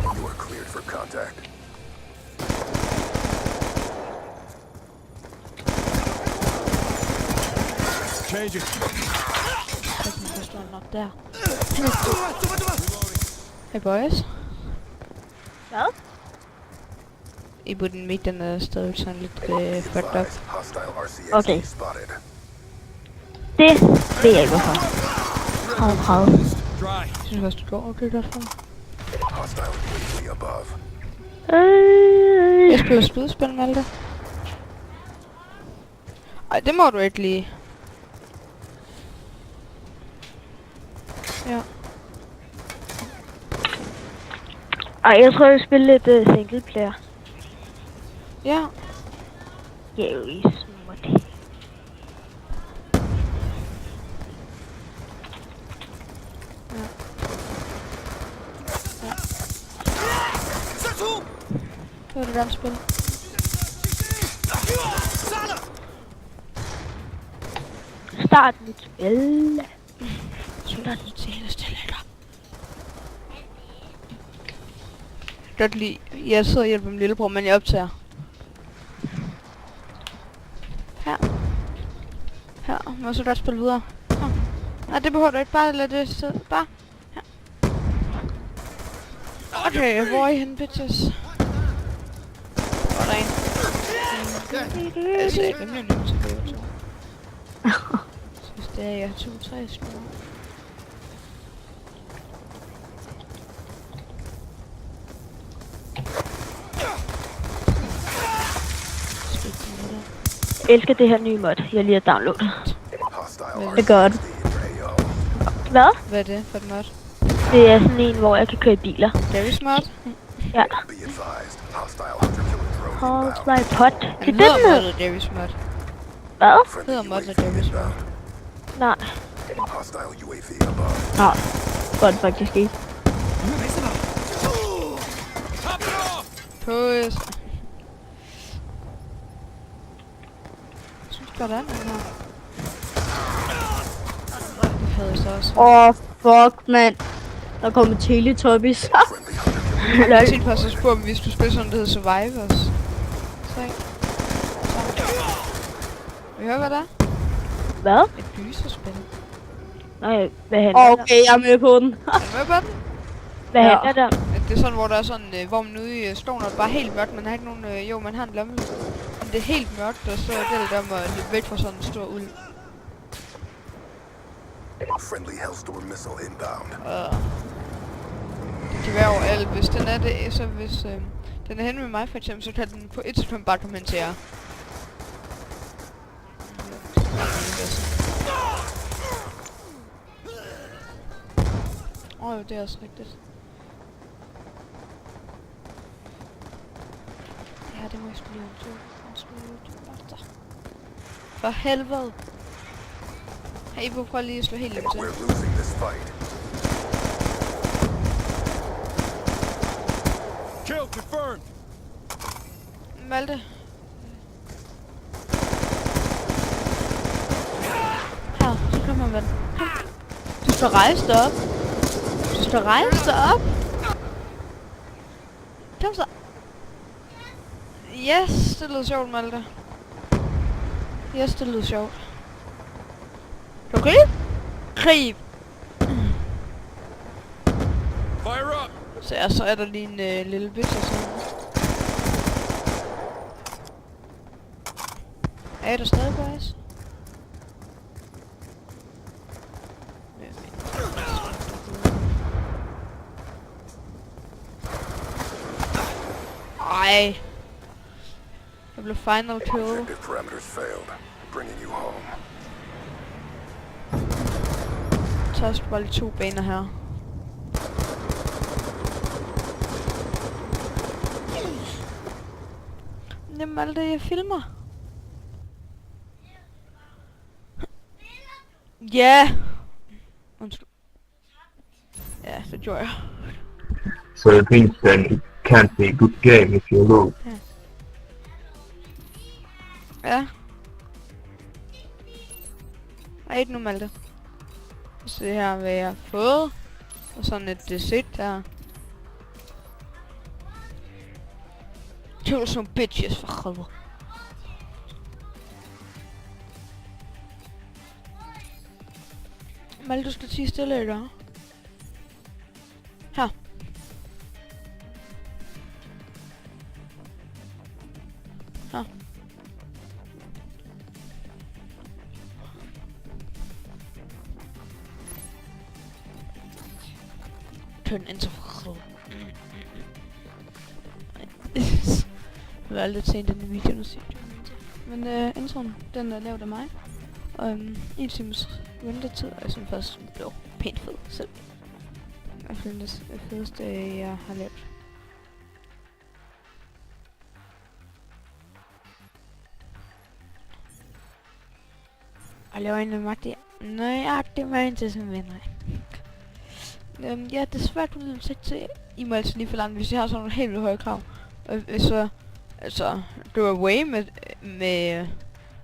You are cleared for contact. Change it. Der står nok der. Hey boys. Hvad? I wouldn't meet den er stadig sådan lidt fucked up. Advised, hostile RCXD Okay. spotted. Det ved jeg ikke hvorfor. Hav. Dry. Jeg synes også, det går okay derfra. Hostile UAV above. Jeg spiller spydspil, Malte. Ej, det må du ikke lige. Ja. Ej, jeg tror, jeg vil spille lidt single player. Ja. Jævlig smut. Det var det der spil. Start mit spil. Start mit spil. Godt lige. Jeg sidder og hjælper min lillebror, men jeg optager. Her. Må jeg så godt spille videre. Her. Nej, det behøver du ikke. Bare lad det sidde. Bare. Her. Okay, hvor er I henne, bitches? Hvor er der en? Altså, jeg er rimelig nemt til BO2. Synes det er, jeg har 2-3 små. Jeg elsker det her nye mod, jeg lige har downloadet. Hostile Det er godt. Hvad? Hvad er det for et mod? Det er sådan en, hvor jeg kan køre i biler. Garry's mod? Ja. Be advised, hostile hunter killer drone Hold inbound. my pot. Det Han er hedder den her. modet Garry's mod. Hvad? Friendly Hedder mod UAV Garry's mod. inbound. Nej. Hostile UAV above. Nå. Godt faktisk ikke. Pøs. Jeg synes godt, der er nogen her. Det havde jeg så også. Fuck, mand. Der kommer Teletubbies. Friendly hunter killer. Jeg tænkte faktisk at spørge, hvis du spiller sådan, det hedder Survivors. Så. Vil I høre, hvad det er? Hvad? Et gyserspil. Nej, hvad handler det om? Okay, jeg er med på den. Er du med på den? Hvad Ja. handler det om? At det er sådan, hvor der er sådan, hvor man ude i skoven, og det er bare helt mørkt. Man har ikke nogen, jo, man har en lomme. Men det er helt mørkt, og så gælder det om at løbe væk fra sådan en stor uld. Friendly Hellstorm missile inbound. Det kan være overalt. Hvis den er det, så hvis den er henne med mig for eksempel, så kan den på et sekund bare kommentere. Jo, det er også rigtigt. Ja, det må jeg spille YouTube. For helvede. Hey, hvorfor lige at slå helt lidt til? We're losing this fight. Kill confirmed. Malte. Her, så kommer man. Kom. Du skal rejse dig op. Du skal rejse dig op. Kom så. Yes, det lyder sjovt, Malte. Yes, det lyder sjovt. Kan du gribe? Grib. Fire up. Så er der lige en lille bitch og sådan. Er der stadig, boys? Ej. Jeg blev final kill. Objective parameters failed. Bringing you home. Så er bare lige 2 baner her. Jamen alt det, jeg filmer. Ja! Undskyld. Ja, det gjorde jeg. So it means then it can't be a good game if you lose. Ja. Ej, ikke nu, Malte. Så det her, hvad jeg har fået. Og sådan et decit der. kill some bitches, for helvede. Mal, du skal tige stille, eller? Her. Her. Turn into jeg har aldrig set den i videoen. Men introen, den er lavet af mig. Og 1 times ventetid, og jeg synes faktisk, den blev pænt fed selv. I hvert fald det fedeste, jeg har lavet. Og laver en nøjagtigt mig til som venner. Ja, det er svært at sætte til. I må altså lige forlange, hvis jeg har sådan nogle helt vildt høje krav. Og så, altså, du er way med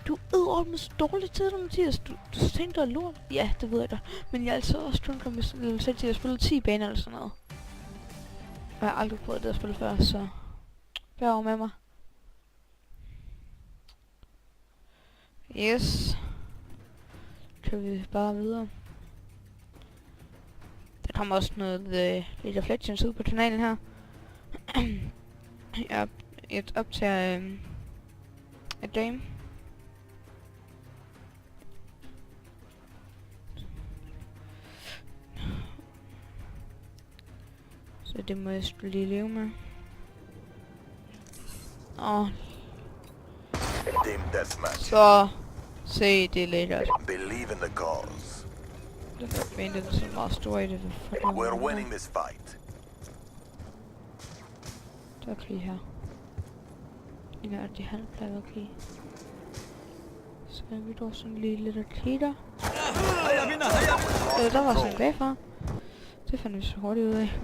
du er med dårligt tid, Mathias. Du tænkte dig lort. Ja, det ved jeg da. Men jeg er altså også tungt om, hvis jeg sætte til at spille 10 baner eller sådan noget. Og jeg har aldrig prøvet det at spille før, så bær over med mig. Yes. Kører vi bare videre. Der kommer også noget League of Legends ud på kanalen her. Jeg optager et game. Så det må jeg skulle lige leve med. Team deathmatch. Så se det lidt. Believe in the cause. Det er fint, det er så meget stort i det. We're winning this fight. Der er krig her. En af de halvplader okay. Så vi dog sådan lige lidt af krig der. Der var sådan en bagfra. Det fandt vi så hurtigt ud af.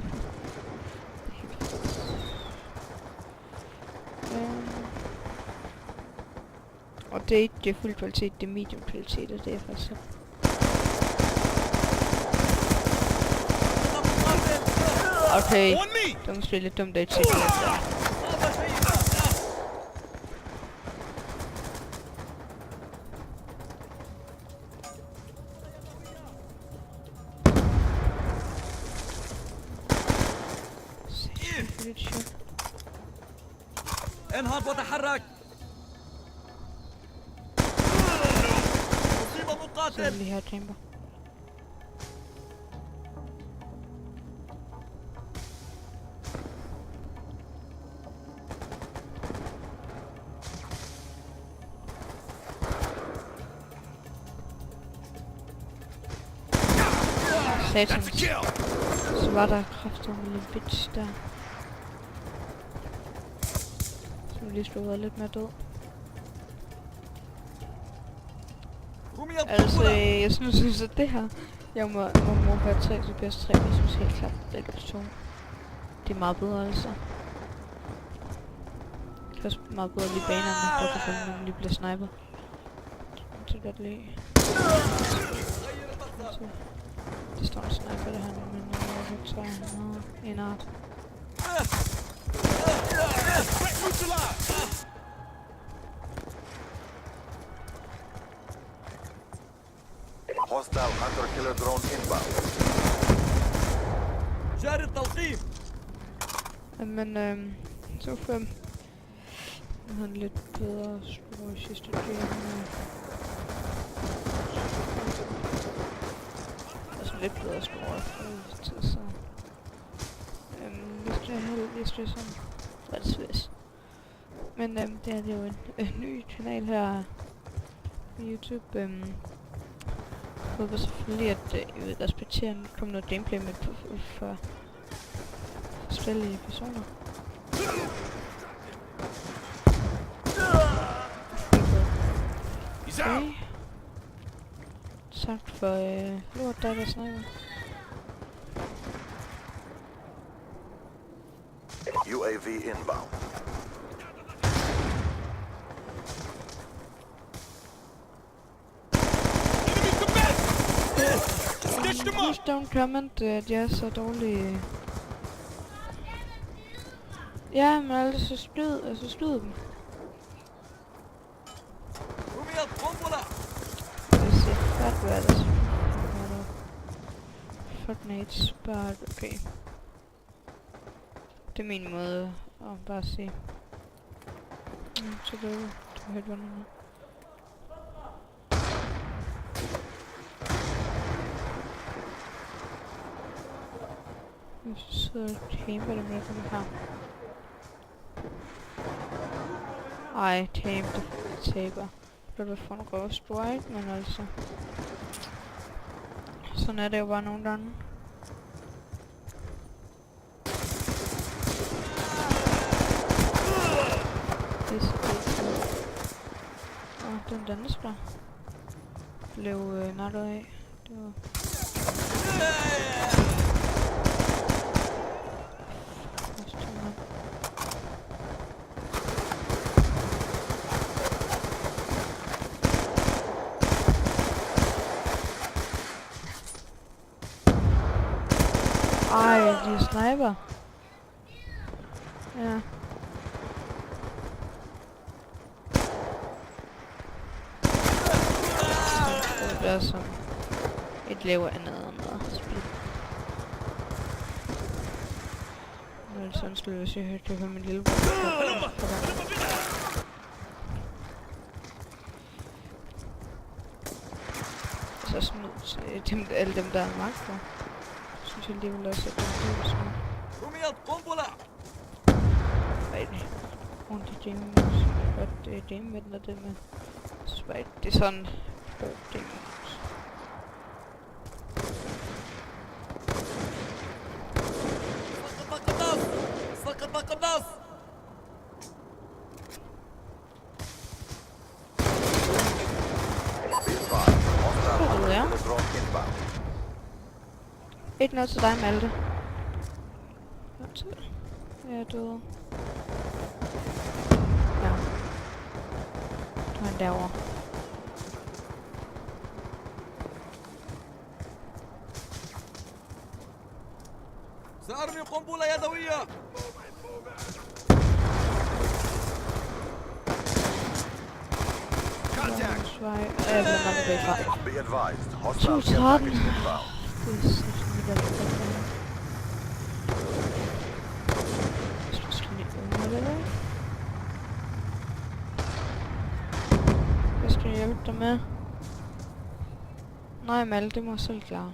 Og det er ikke fuld kvalitet, det er medium kvalitet, og det er faktisk så. Okay, det var måske lidt dumt at tjekke efter. انهض وتحرك. مصيبة Så مقاتل. lige her chamber. Satans. Så var der kræfter med en bitch der. Som lige slog lidt mere død. رمي Altså, القنبلة. jeg synes at det her, jeg må være 3 til PS3, jeg synes helt klart, det er 2. Det er meget bedre altså. Det er også meget bedre lige banerne, for at man lige bliver snipet. Det er godt lige. Det står en sniper det her nu, men jeg tror, han har en art. Hostile hunter killer drone inbound. جاري التلقيم. Men så 5. Han har lidt bedre spor i sidste game. Altså lidt bedre spor efter tid, så... hvis det er sådan... Så er det svært. Men det er jo en ny kanal her på YouTube. Jeg håber selvfølgelig, at jeg vil respektere, at der kommer noget gameplay med for forskellige personer. Okay. Tak for lort, der snakker. UAV inbound. Please don't comment, at jeg er så dårlig. Ja, men altså så skyd dem. رميت قنبلة. Det ser fat ud af det. Fortnite spart, okay. Det er min måde at bare sige. Så det er du helt vandet nu. Jeg sidder og taber dem, der kommer her. Ej, tabe det taber. Det vil få en ghost strike, men altså. Sådan er det jo bare nogle gange. Det er så det. Åh, den dansker blev nakket af. Det var... Ej, de er sniper. Ja. Det er som et lever andet spil. Men sådan skulle jeg sige, at det var min lillebror. Så smid alle dem, der er magt for. Synes jeg lige vil også, at det er sådan. رميت قنبلة. Rigtig. Rundt i James. Godt, det er James, når det med. Det er sådan. James. سقط قناص. سقط قناص. Be advised. Hostile Oh, yeah. molecular drone inbound. Ikke noget til dig, Malte. Jeg er død. Ja. Du er han derovre. سأرمي قنبلة يدوية. Contact! Jeg bliver nok væk fra. Be advised. Hostile care 213. package inbound. Det er sådan lidt af det. Jeg skal slå lidt under det der. Hvad skal jeg hjælpe dig med? Nej, Malte, det må jeg selv klare.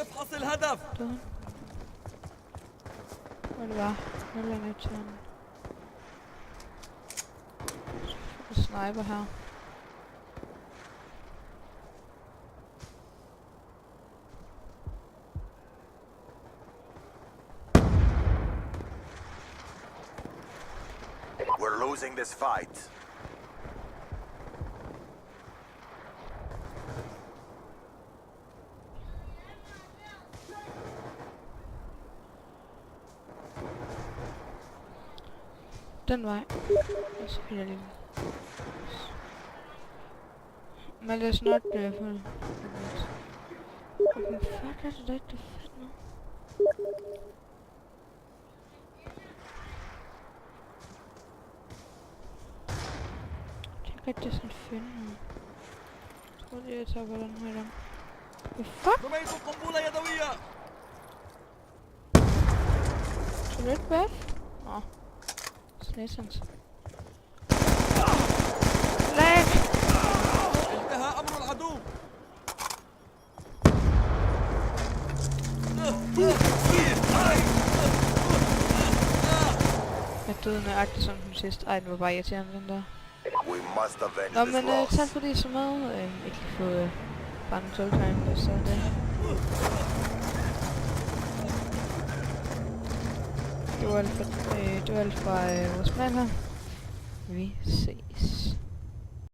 افحص الهدف. Døden. Hvor det var. Nu er jeg til en sniper her. We're losing this fight. Den vej. Og så bliver jeg lige. Men det er snart fuld. Hvad fuck er det der ikke det fedt nu? Det er ikke rigtig sådan fedt nu. Jeg tror lige, jeg tager på den her. Hvad fuck? رميت قنبلة يدوية. Så det er ikke bad? Nå. Slæsens. Lag! انتهى أمر العدو. Jeg døde nøjagtigt som den sidste. Ej, det var bare irriterende, den der. We must avenge Nå, this men loss. tak fordi I så med. Ikke lige få bare en 12-tegn, der så det. Det var alt fra vores plan her. Vi ses.